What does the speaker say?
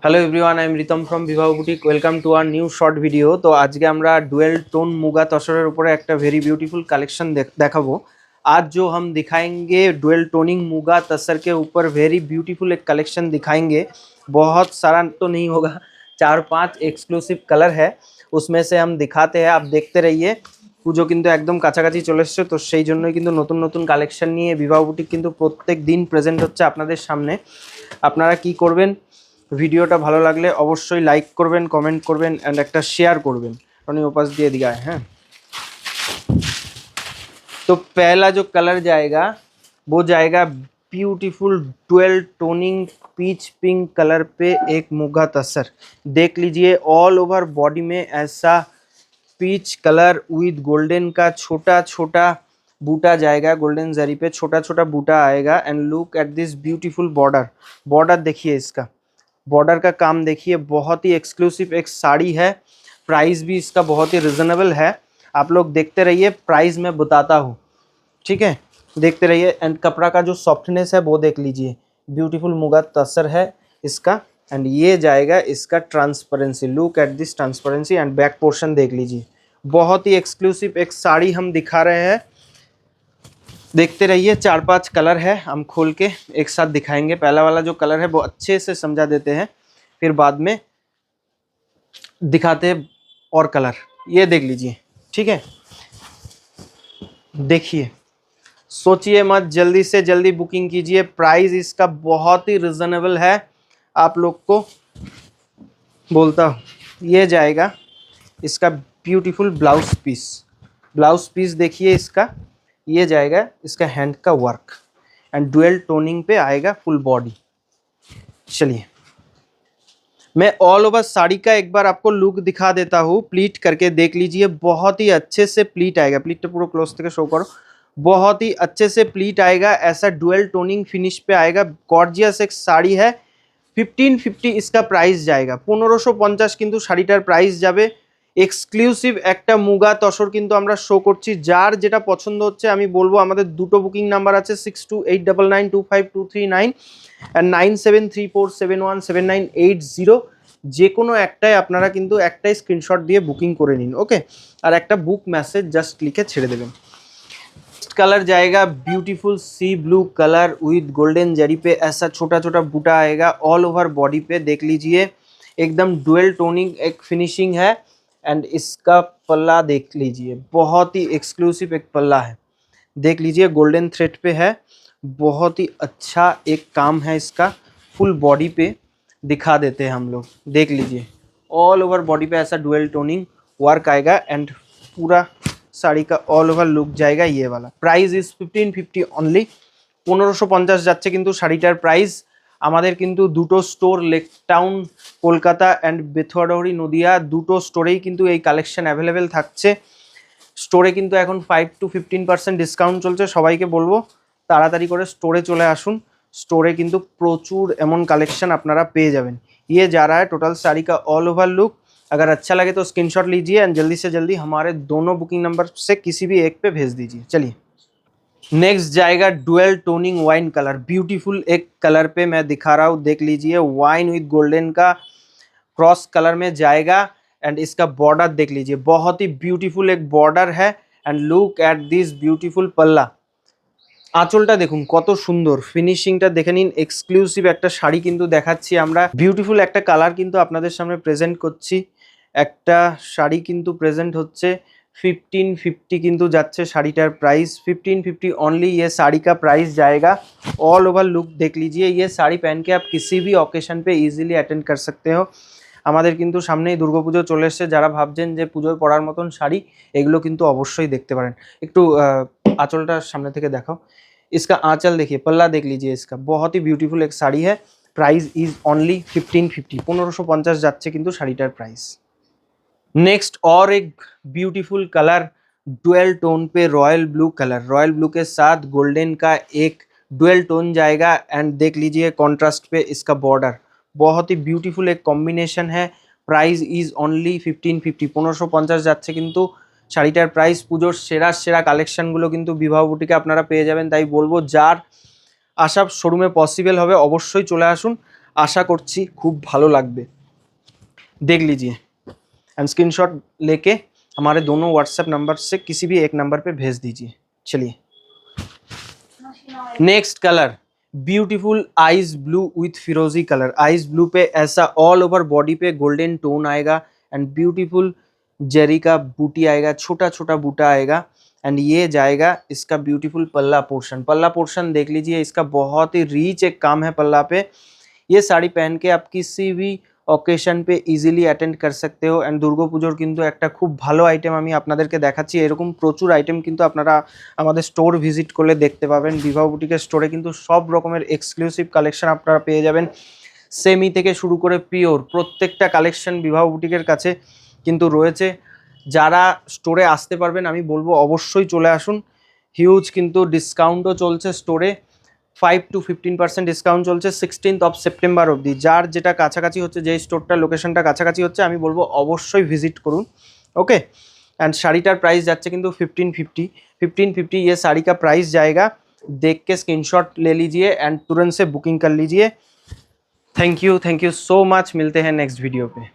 Hello everyone, I am Ritam from Bibaha boutique. Welcome to our new short video. তো আজকে আমরা dual tone মুगा तसरेर উপরে একটা ভেরি বিউटीफुल कलेक्शन দেখাবো। आज जो हम दिखाएंगे डुअल टोनिंग मुगा तसर के ऊपर वेरी ब्यूटीफुल एक कलेक्शन दिखाएंगे। बहुत सारा तो नहीं होगा, 4-5 एक्सक्लूसिव कलर है, उसमें से हम दिखाते हैं। आप देखते रहिए। পুজো কিন্তু একদম কাছাকাছি চলে এসেছে, তো সেই জন্যই কিন্তু নতুন নতুন কালেকশন নিয়ে বিবাহ বুটিক কিন্তু প্রত্যেক দিন প্রেজেন্ট হচ্ছে আপনাদের সামনে। আপনারা কি করবেন, ভিডিওটা ভালো লাগলে অবশ্যই লাইক করবেন, কমেंट করবেন एंड একটা শেয়ার করবেন। টনি ওপাস দিয়ে दिया है। हैं तो पहला जो कलर जाएगा वो जाएगा beautiful dual toning peach pink colour पे एक मुगा तसर। देख लीजिए ऑल ओवर बॉडी में ऐसा पीच कलर विद गोल्डन का छोटा छोटा बूटा जाएगा। गोल्डन जरी पे छोटा छोटा बूटा आएगा and look at this beautiful border. Border देखिए, इसका बॉर्डर का काम देखिए, बहुत ही एक्सक्लूसिव एक साड़ी है। प्राइस भी इसका बहुत ही रिजनेबल है। आप लोग देखते रहिए, प्राइस मैं बताता हूँ, ठीक है? देखते रहिए। एंड कपड़ा का जो सॉफ्टनेस है वो देख लीजिए, ब्यूटीफुल मुगा तसर है इसका। एंड ये जाएगा इसका transparency. Look at this transparency and back portion देख लीजिए। बहुत ही एक्सक्लूसिव एक साड़ी हम दिखा रहे हैं, देखते रहिए। 4-5 कलर है, हम खोल के एक साथ दिखाएंगे। पहला वाला जो कलर है वो अच्छे से समझा देते हैं, फिर बाद में दिखाते हैं और कलर। ये देख लीजिए, ठीक है? देखिए, सोचिए मत, जल्दी से जल्दी बुकिंग कीजिए। प्राइस इसका बहुत ही रिजनेबल है, आप लोग को बोलता हूँ। ये जाएगा इसका beautiful blouse piece. Blouse piece देखिए इसका, ये जाएगा इसका हैंड का वर्क एंड डुअल टोनिंग पे आएगा फुल बॉडी। चलिए, मैं ऑल ओवर साड़ी का एक बार आपको लुक दिखा देता हूँ। प्लीट करके देख लीजिए, बहुत ही अच्छे से प्लीट आएगा। प्लीट तो पूरा क्लोज तक शो करो, बहुत ही अच्छे से प्लीट आएगा। ऐसा डुअल टोनिंग फिनिश पे आएगा। गॉर्जियस एक साड़ी है। 1550 इसका प्राइस जाएगा। 1550 কিন্তু শাড়িটার প্রাইস যাবে। এক্সক্লুসিভ একটা মুগা তসর কিন্তু আমরা শো করছি। যার যেটা পছন্দ হচ্ছে আমি বলবো, আমাদের দুটো বুকিং নাম্বার আছে 6289925239 and 9734717980। যে কোনো একটাই আপনারা কিন্তু একটাই স্ক্রিনশট দিয়ে বুকিং করে নিন, ওকে? আর একটা বুক মেসেজ জাস্ট লিখে ছেড়ে দেবেন। कलर जाएगा beautiful sea blue colour with golden zari पे ऐसा छोटा छोटा बूटा आएगा ऑल ओवर बॉडी पे। देख लीजिए, एकदम डुअल टोनिंग एक फिनिशिंग है। एंड इसका पल्ला देख लीजिए, बहुत ही एक्सक्लूसिव एक पल्ला है। देख लीजिए, गोल्डन थ्रेड पे है। बहुत ही अच्छा एक काम है इसका। फुल बॉडी पे दिखा देते हैं हम लोग। देख लीजिए, ऑल ओवर बॉडी पे ऐसा डुअल टोनिंग वर्क आएगा एंड पूरा শাড়ি का ऑल ओवर लुक जाएगा ये वाला। Price is 1550 only. 1550 যাচ্ছে কিন্তু শাড়িটার প্রাইস। আমাদের কিন্তু দুটো store, lake town Kolkata and Bethuadahari Nadia, দুটো স্টোরেই কিন্তু এই কালেকশন অ্যাভেলেবেল থাকছে। স্টোরে কিন্তু এখন 5 to 15% ডিসকাউন্ট চলছে। সবাইকে বলবো তাড়াতাড়ি করে স্টোরে চলে আসুন। স্টোরে কিন্তু প্রচুর এমন কালেকশন আপনারা পেয়ে যাবেন। ये जा रहा है टोटल साड़ी का ऑल ओवर लुक। अगर अच्छा लगे तो स्क्रीनशॉट लीजिए एंड जल्दी से जल्दी हमारे दोनों बुकिंग नंबर से किसी भी एक पे भेज दीजिए। चलिए, नेक्स्ट जाएगा dual toning wine colour. Beautiful एक कलर पे मैं दिखा रहा हूँ, देख लीजिए। वाइन विद गोल्डन का क्रॉस कलर में जाएगा एंड इसका बॉर्डर देख लीजिए, बहुत ही ब्यूटीफुल एक बॉर्डर है। And look at this beautiful पल्ला। আঁচলটা দেখুন কত সুন্দর, ফিনিশিংটা দেখে নিন। এক্সক্লুসিভ একটা শাড়ি কিন্তু দেখাচ্ছি আমরা। বিউটিফুল একটা কালার কিন্তু আপনাদের সামনে প্রেজেন্ট করছি। একটা শাড়ি কিন্তু প্রেজেন্ট হচ্ছে। 1550 কিন্তু যাচ্ছে শাড়িটার प्राइस। 1550 ओनली ये साड़ी का प्राइस जाएगा। ऑल ओवर लुक देख लीजिए। ये साड़ी पहन के आप किसी भी ओकेशन पे इजीली अटेंड कर सकते हो। আমাদের কিন্তু সামনেই দুর্গাপুজো চলে এসেছে। যারা ভাবছেন যে পুজোয় পরার মতন শাড়ি, এগুলো কিন্তু অবশ্যই দেখতে পারেন। একটু আঁচলটা সামনে থেকে দেখাও। इसका आंचल देखिए, पल्ला देख लीजिए इसका। बहुत ही ब्यूटीफुल एक साड़ी है। Price is only 1550। 1550 যাচ্ছে কিন্তু শাড়িটার प्राइस। नेक्स्ट और एक ब्यूटीफुल कलर डुअल टोन पे royal blue colour. Royal blue के साथ गोल्डन का एक डुअल टोन जाएगा एंड देख लीजिए कॉन्ट्रास्ट पे इसका बॉर्डर। बहुत ही ब्यूटीफुल एक कॉम्बिनेशन है। Price is only 1550। 1550 যাচ্ছে কিন্তু শাড়িটার প্রাইস। পুজোর সেরা সেরা কালেকশনগুলো কিন্তু বিবাহ বুটিকে আপনারা পেয়ে যাবেন। তাই বলবো, যার আসা শোরুমে পসিবল হবে অবশ্যই চলে আসুন। आशा करছি खूब ভালো লাগবে। देख लीजिए एंड स्क्रीनशॉट लेके हमारे दोनों व्हाट्सएप नंबर से किसी भी एक नंबर पे भेज दीजिए। चलिए next colour beautiful eyes blue with फिरोजी कलर। आइज ब्लू पे ऐसा ऑल ओवर बॉडी पे गोल्डन टोन आएगा एंड ब्यूटीफुल जेरी का बूटी आएगा, छोटा छोटा बूटा आएगा एंड ये जाएगा इसका ब्यूटीफुल पल्ला पोर्शन। पल्ला पोर्शन देख लीजिए, इसका बहुत ही रीच एक काम है पल्ला पे। ये শাড়ি पहन के आप किसी भी অকেশন पे ইজিলি অ্যাটেন্ড कर सकते हो এন্ড দুর্গাপুজোর কিন্তু একটা খুব ভালো আইটেম আমি আপনাদেরকে দেখাচ্ছি। এরকম প্রচুর আইটেম কিন্তু আপনারা আমাদের স্টোর ভিজিট করলে দেখতে পাবেন। বিবাহ বুটিকের স্টোরে কিন্তু সব রকমের এক্সক্লুসিভ কালেকশন আপনারা পেয়ে যাবেন। সেমি থেকে শুরু করে পিওর প্রত্যেকটা কালেকশন বিবাহ বুটিকের কাছে কিন্তু রয়েছে। যারা স্টোরে আসতে পারবেন আমি বলবো অবশ্যই চলে আসুন। হিউজ কিন্তু ডিসকাউন্টও চলছে স্টোরে, 5 to 15% ডিসকাউন্ট চলছে 16th of সেপ্টেম্বর অবধি। যার যেটা কাছাকাছি হচ্ছে, যেই স্টোরটা লোকেশনটা কাছাকাছি হচ্ছে আমি বলবো অবশ্যই ভিজিট করুন। ओके एंड শাড়িটার প্রাইস যাচ্ছে কিন্তু 1550। ये साड़ी का प्राइस जाएगा। देख के स्क्रीनशॉट ले लीजिए एंड तुरंत से बुकिंग कर लीजिए। Thank you so much. मिलते हैं नेक्स्ट वीडियो पे।